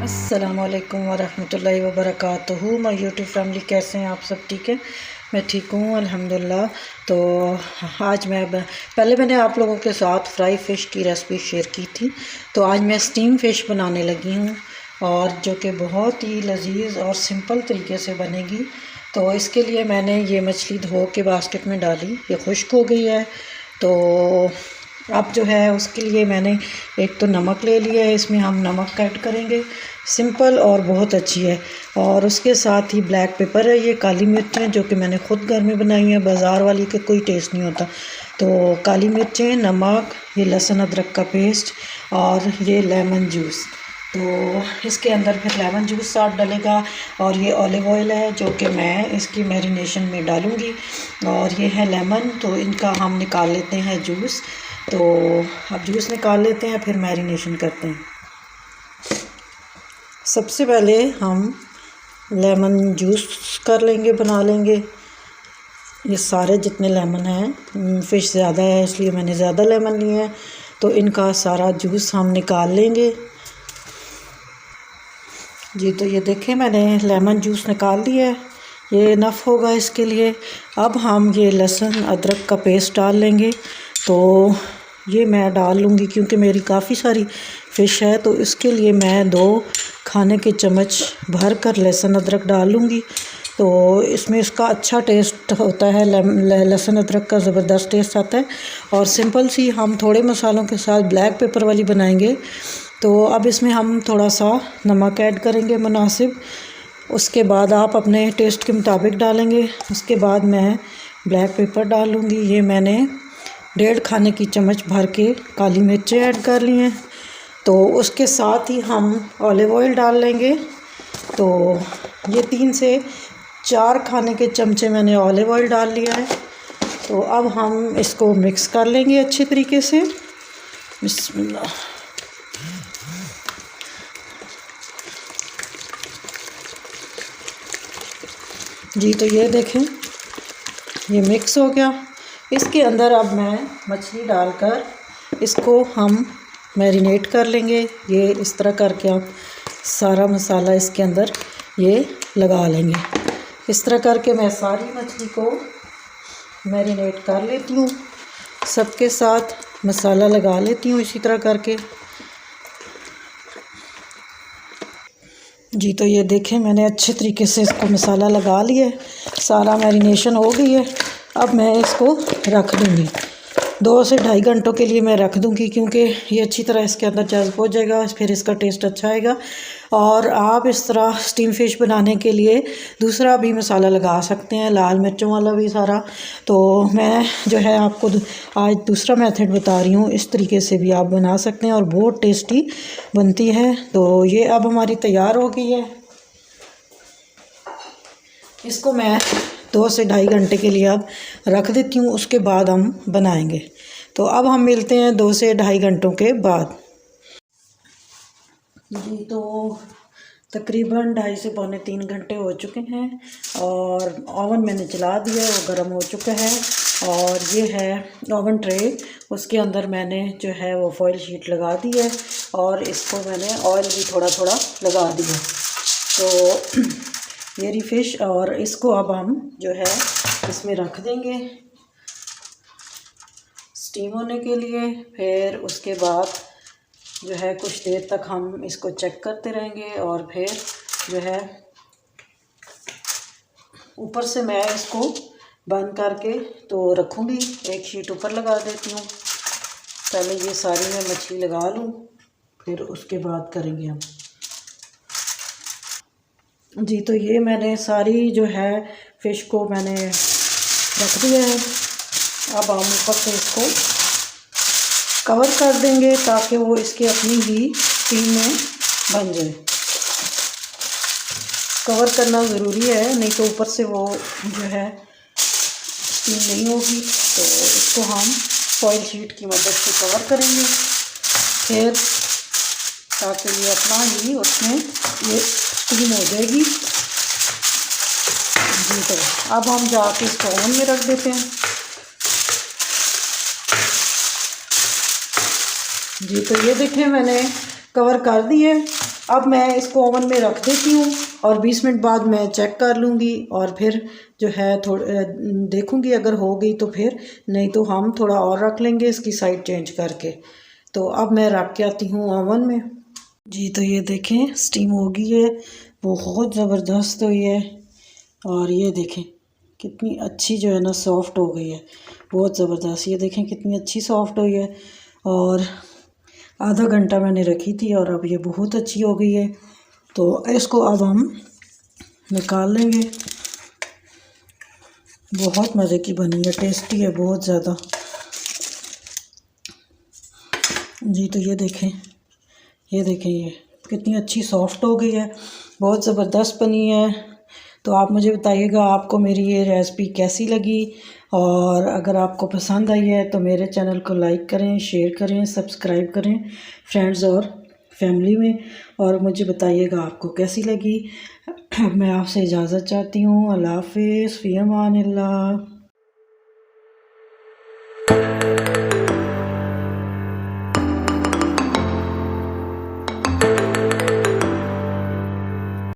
अस्सलामुअलैकुम वरहमतुल्लाहि वबरकातुहू। My YouTube family, कैसे हैं आप सब? ठीक है, मैं ठीक हूँ अल्हम्दुलिल्लाह। तो आज पहले मैंने आप लोगों के साथ फ्राई फ़िश की रेसिपी शेयर की थी। तो आज मैं स्टीम फ़िश बनाने लगी हूँ, और जो कि बहुत ही लजीज और सिंपल तरीके से बनेगी। तो इसके लिए मैंने ये मछली धो के बास्केट में डाली, ये खुश्क हो गई है। तो अब जो है उसके लिए मैंने एक तो नमक ले लिया है, इसमें हम नमक ऐड करेंगे, सिंपल और बहुत अच्छी है। और उसके साथ ही ब्लैक पेपर है, ये काली मिर्चें जो कि मैंने ख़ुद घर में बनाई है, बाज़ार वाली के कोई टेस्ट नहीं होता। तो काली मिर्चें, नमक, ये लहसुन अदरक का पेस्ट और ये लेमन जूस। तो इसके अंदर फिर लेमन जूस साथ डलेगा, और ये ऑलिव ऑयल है जो कि मैं इसकी मैरिनेशन में डालूँगी, और ये है लेमन। तो इनका हम निकाल लेते हैं जूस। तो अब जूस निकाल लेते हैं, फिर मैरिनेशन करते हैं। सबसे पहले हम लेमन जूस कर लेंगे, बना लेंगे। ये सारे जितने लेमन हैं, फ़िश ज़्यादा है इसलिए मैंने ज़्यादा लेमन लिए हैं, तो इनका सारा जूस हम निकाल लेंगे जी। तो ये देखें, मैंने लेमन जूस निकाल लिया है, ये इनफ होगा इसके लिए। अब हम ये लहसुन अदरक का पेस्ट डाल लेंगे। तो ये मैं डाल लूँगी क्योंकि मेरी काफ़ी सारी फ़िश है, तो इसके लिए मैं 2 खाने के चम्मच भर कर लहसुन अदरक डाल लूँगी। तो इसमें इसका अच्छा टेस्ट होता है, लहसुन अदरक का ज़बरदस्त टेस्ट आता है। और सिंपल सी हम थोड़े मसालों के साथ ब्लैक पेपर वाली बनाएंगे। तो अब इसमें हम थोड़ा सा नमक ऐड करेंगे मुनासिब, उसके बाद आप अपने टेस्ट के मुताबिक डालेंगे। उसके बाद मैं ब्लैक पेपर डालूँगी। ये मैंने 1.5 खाने की चम्मच भर के काली मिर्चें ऐड कर ली हैं। तो उसके साथ ही हम ऑलिव ऑयल डाल लेंगे। तो ये 3 से 4 खाने के चमचे मैंने ऑलिव ऑयल डाल लिया है। तो अब हम इसको मिक्स कर लेंगे अच्छे तरीके से। बिस्मिल्लाह। जी, तो ये देखें, ये मिक्स हो गया। इसके अंदर अब मैं मछली डालकर इसको हम मैरिनेट कर लेंगे। ये इस तरह करके आप सारा मसाला इसके अंदर ये लगा लेंगे। इस तरह करके मैं सारी मछली को मैरिनेट कर लेती हूँ, सबके साथ मसाला लगा लेती हूँ इसी तरह करके जी। तो ये देखें, मैंने अच्छे तरीके से इसको मसाला लगा लिया है, सारा मैरिनेशन हो गई है। अब मैं इसको रख दूँगी 2 से 2.5 घंटों के लिए मैं रख दूँगी, क्योंकि ये अच्छी तरह इसके अंदर जज़्ब हो जाएगा, फिर इसका टेस्ट अच्छा आएगा। और आप इस तरह स्टीम फ़िश बनाने के लिए दूसरा भी मसाला लगा सकते हैं, लाल मिर्चों वाला भी सारा। तो मैं जो है आपको आज दूसरा मेथड बता रही हूँ, इस तरीके से भी आप बना सकते हैं और बहुत टेस्टी बनती है। तो ये अब हमारी तैयार हो गई है। इसको मैं 2 से 2.5 घंटे के लिए अब रख देती हूँ, उसके बाद हम बनाएंगे। तो अब हम मिलते हैं 2 से 2.5 घंटों के बाद जी। तो तकरीबन 2.5 से पौने 3 घंटे हो चुके हैं, और ओवन मैंने जला दिया है, वो गर्म हो चुका है। और ये है ओवन ट्रे, उसके अंदर मैंने जो है वो फॉइल शीट लगा दी है, और इसको मैंने ऑयल भी थोड़ा थोड़ा लगा दिया। तो ये फ़िश, और इसको अब हम जो है इसमें रख देंगे स्टीम होने के लिए। फिर उसके बाद जो है कुछ देर तक हम इसको चेक करते रहेंगे, और फिर जो है ऊपर से मैं इसको बंद करके तो रखूँगी, एक शीट ऊपर लगा देती हूँ। पहले ये सारी मैं मछली लगा लूँ, फिर उसके बाद करेंगे हम जी। तो ये मैंने सारी जो है फ़िश को मैंने रख दिया है। अब हम ऊपर से इसको कवर कर देंगे ताकि वो इसकी अपनी ही स्टीम में बन जाए। कवर करना ज़रूरी है, नहीं तो ऊपर से वो जो है स्टीम नहीं होगी। तो इसको हम फॉइल शीट की मदद से कवर करेंगे, फिर ताकि ये अपना ही उसमें ये स्टीम हो जाएगी जी। तो अब हम जाके इसको ओवन में रख देते हैं जी। तो ये देखें, मैंने कवर कर दिए अब मैं इसको ओवन में रख देती हूँ और 20 मिनट बाद मैं चेक कर लूँगी और फिर जो है देखूँगी अगर हो गई तो फिर, नहीं तो हम थोड़ा और रख लेंगे इसकी साइड चेंज करके। तो अब मैं रख के आती हूँ ओवन में जी। तो ये देखें स्टीम हो गई है, बहुत ज़बरदस्त हुई है। और ये देखें कितनी अच्छी जो है ना सॉफ़्ट हो गई है, बहुत ज़बरदस्त। ये देखें कितनी अच्छी सॉफ़्ट हुई है। और आधा घंटा मैंने रखी थी और अब ये बहुत अच्छी हो गई है। तो इसको अब हम निकाल लेंगे। बहुत मज़े की बनी है, टेस्टी है बहुत ज़्यादा जी। तो ये देखें ये कितनी अच्छी सॉफ़्ट हो गई है, बहुत ज़बरदस्त बनी है। तो आप मुझे बताइएगा आपको मेरी ये रेसिपी कैसी लगी, और अगर आपको पसंद आई है तो मेरे चैनल को लाइक करें, शेयर करें, सब्सक्राइब करें फ्रेंड्स और फैमिली में, और मुझे बताइएगा आपको कैसी लगी। मैं आपसे इजाज़त चाहती हूँ। अल्लाह हाफ़िज़, फ़ी अमान अल्लाह।